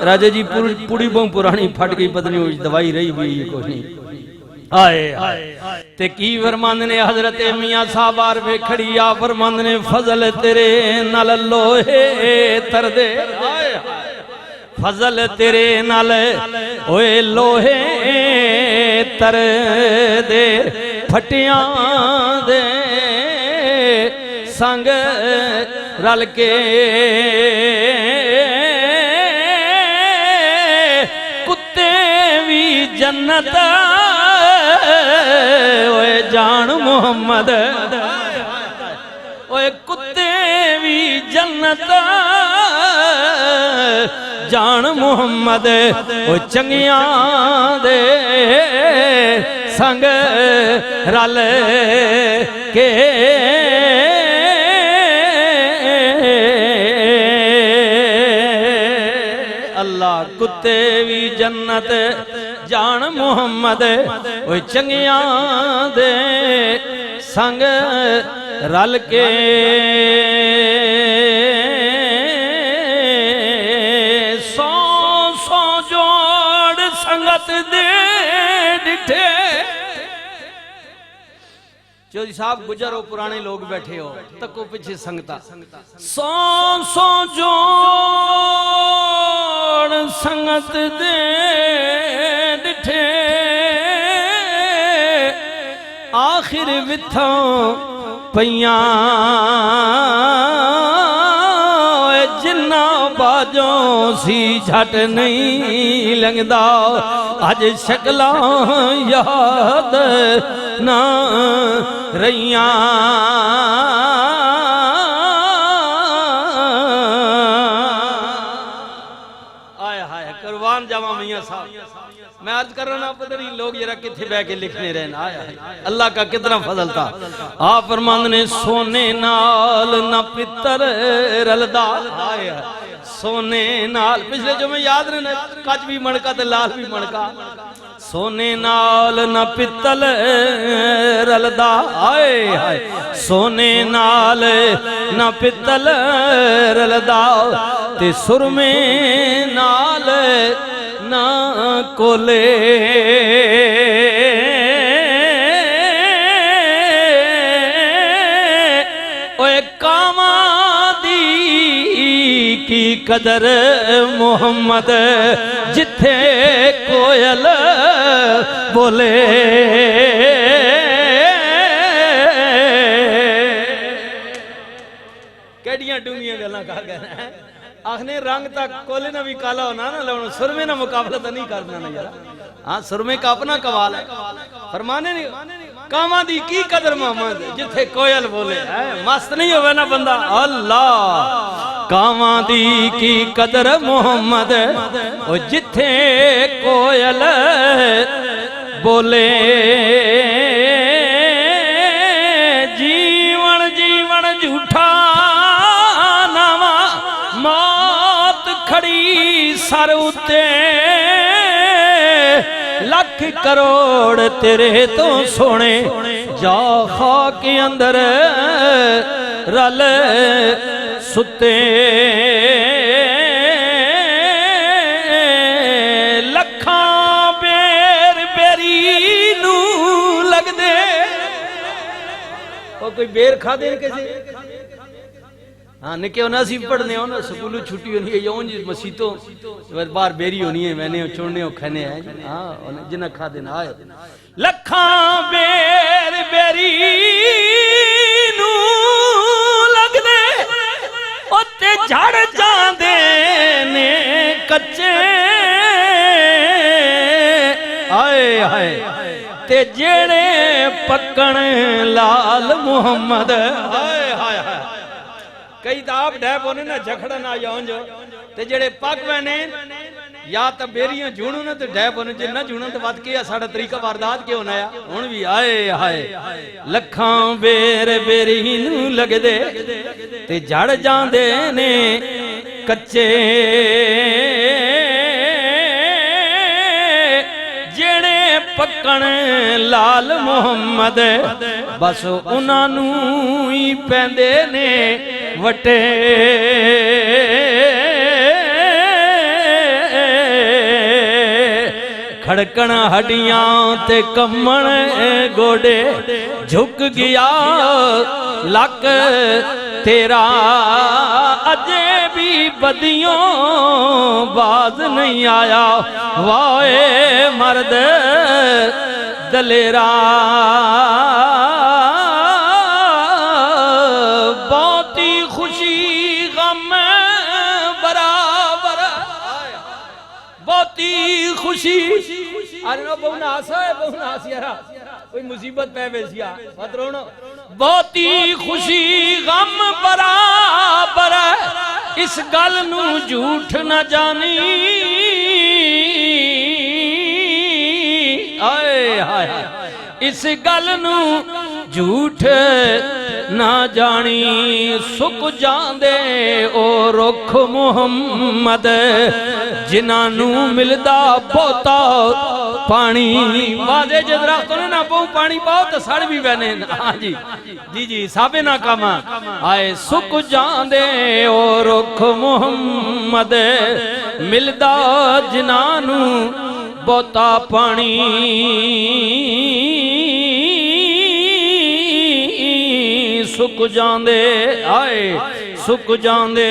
राजे जी पूरी बहु पुरानी फट गई पत्नी दवाई रही हुई कोई नहीं आए ते की फरमांद ने हजरत मियां साहब बार वेखड़ी आ फरमांद ने फजल तेरे नाल लोहे तरदे फजल तेरे नाल ओए लोहे तर दे फटियां दे संग रल के कुत्ते भी जन्नत ओए जान मोहम्मद ओए कुत्ते भी जन्नत जान मोहम्मद ओ चंगियां दे संग रल के अल्लाह कुत्ते भी जन्नत जान मोहम्मद ओ चंगियां दे संग रल के दे डिठे चौधरी साहब गुजर हो पुराने लोग बैठे हो तको पीछे संगता सौ जोड़ संगत दे डिठे आखिर विथों पइयां जिन्ना बाजों सी झट नहीं लंघदा अज शक्लां याद ना रहियां आया हाय कुर्बान जावा मियां साहब मैं अर्ज कर रहा पता नहीं लोग जरा किथे बह के लिखने रहना आया अल्लाह का कितना फजल था आप फरमांद ने सोने नाल ना पितर रलदा आया सोने नाल पिछले जो मैं याद रहना कच भी मणका ते लाल भी मणका सोने नाल ना पित्तल रलदा आए हाय सोने नाल ना पित्तल रलदा ते सुरमे नाल ना कोले ओए कामा दी की कदर मोहम्मद जिथे कोयल बोले केड़ियां डूंगियां गल्लां कर गए आखने रंग तक कोले ना भी काला होना ना लो सुरमे ना मुकाबला तो नहीं करना ना यार हाँ सुरमे का अपना कमाल है फरमाने नहीं कामा दी की कदर मोहम्मद जिथे कोयल बोले है मस्त नहीं होवे ना बंदा अल्लाह कामा दी की कदर मोहम्मद ओ जिथे कोयल बोले जीवन जीवन झूठा नावा मौत खड़ी सर उते लख करोड़ तेरे तो सोने जा खाक अंदर रल सुते लखां बेर बेरी नू लगदे कोई बेर खा दे किसी हाँ निके होना सी पढ़ने हो ना स्कूल छुट्टी होनी है यौन मसीतों बार बेरी होनी है मैंने चुनने खाने है हाँ जिन्हें खा देना आए लखां बेर बेरी नू लगदे उत्ते झड़ जांदे ने कच्चे आए हाय ते जेड़े पक्कण लाल मुहम्मद हाय हाय हाय कई ताप डैप होने ना झखड़ा ना यौन जो ते जेड़े पक मैंने या तो बेरियां जूणू ना तो डैप होने जे ना जूणू तो बात के साडा तरीका वारदात क्यों होना है हुण भी आए हाय लखां बेर बेरी नू लगदे ते झड़ जांदे ने कच्चे जेड़े पक्कण लाल मुहम्मद बस उन्हां नू ही पैंदे ने वटे खड़कन हड्डियां ते कम्मण गोडे झुक गया लक तेरा अजे भी बदियों बाज नहीं आया वाए मर्द दलेरा बहुती खुशी गम बराबर बहुती खुशी अरे ना बहु नासा है बहु नासियारा कोई मुसीबत पै बेसिया मत रोनो बहुती खुशी गम बराबर इस गल नू झूठ न जानी आए हाय इस गल नू झूठ ना जानी सुक जांदे ओ रुख मुहम्मद जिन्हां नू मिलदा बहुता पानी वादे जदरा तो ना बहु पानी पाओ तो सड़ भी बने हाँ जी जी जी साबे ना काम आए सुक जांदे ओ रुख मुहम्मद मिलदा जिन्हां नू बहुता पानी सुक जांदे आए सुक जांदे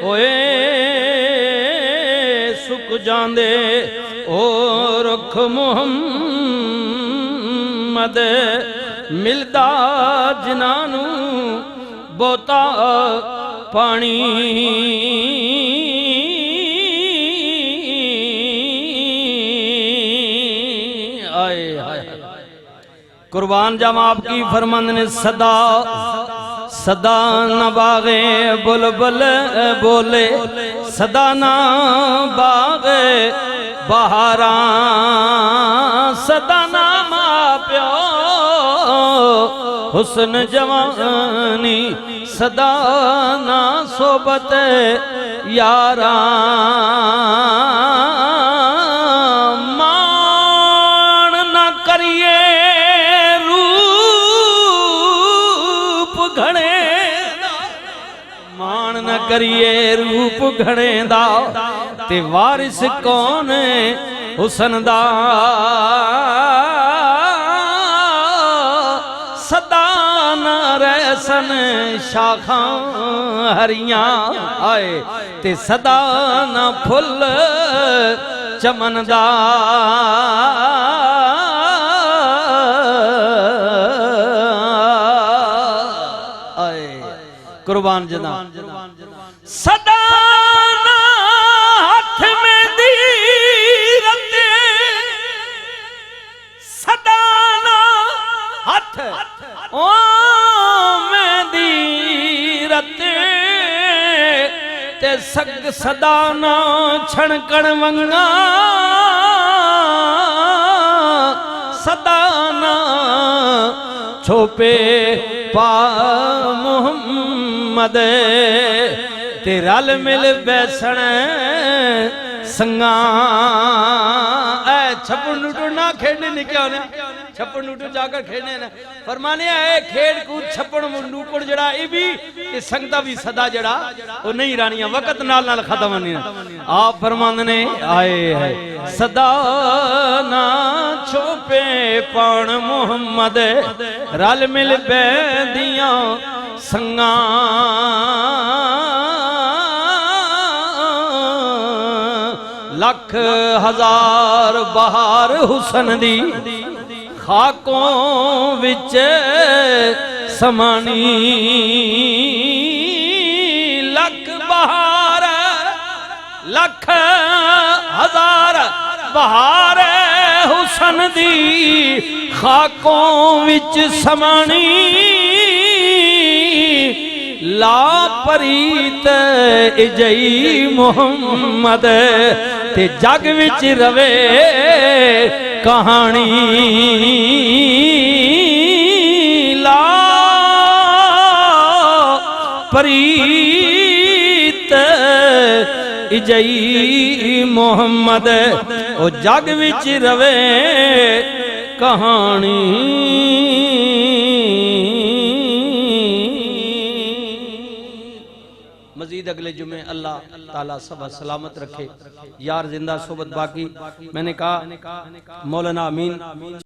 ओए सुक जांदे ओ रुख मुहम्मद मिलदा जिन्हां नू बहुता पानी आए हाय कुर्बान जाम आपकी फरमान ने सदा सदा न बागे बुलबुल बोले सदा न बागे बहारा सदा न मां प्यो हुस्न जवानी सदा न सोबत यारा मान न करिए मान न करिए रूप घणे दा ते वारिस कौन हुसन दा सदा न रहसन शाखां हरियां आए ते सदा न फुल चमन दा कुर्बान जना सदा ना हाथ में दीरत सदा ना हाथ ओ में दीरत ते सग सदा ना छणकण वंगा सदा ना छोपे पा मुहम्मद ते रल मिल बैसन संगा ऐ छप्पन नूटू ना खेडने नहीं क्या होने छप्पन नूटू जाकर खेडने ना फरमाने है खेड कूद छप्पन नूपड़ जड़ा ये भी ये संगता भी सदा जड़ा वो नहीं रानियां वक्त नाल नाल खत्म नहीं आप फरमाने ने आए है सदा ना छोपे पान मुहम्मद रल मिल बैदियां संगा लख हजार बहार हुसन दी खाकों विच समानी लख बहार लख हजार बहार हुसन दी खाकों विच समानी ला परीत इजई मुहम्मद ते जग विच रवे कहानी ला परीत इजई मुहम्मद ओ जग विच रवे कहानी मजीद मजीद अगले जुमे अल्लाह ताला सब सलामत रखे। यार जिंदा सोबत बाकी। मैंने कहा मौलाना अमीन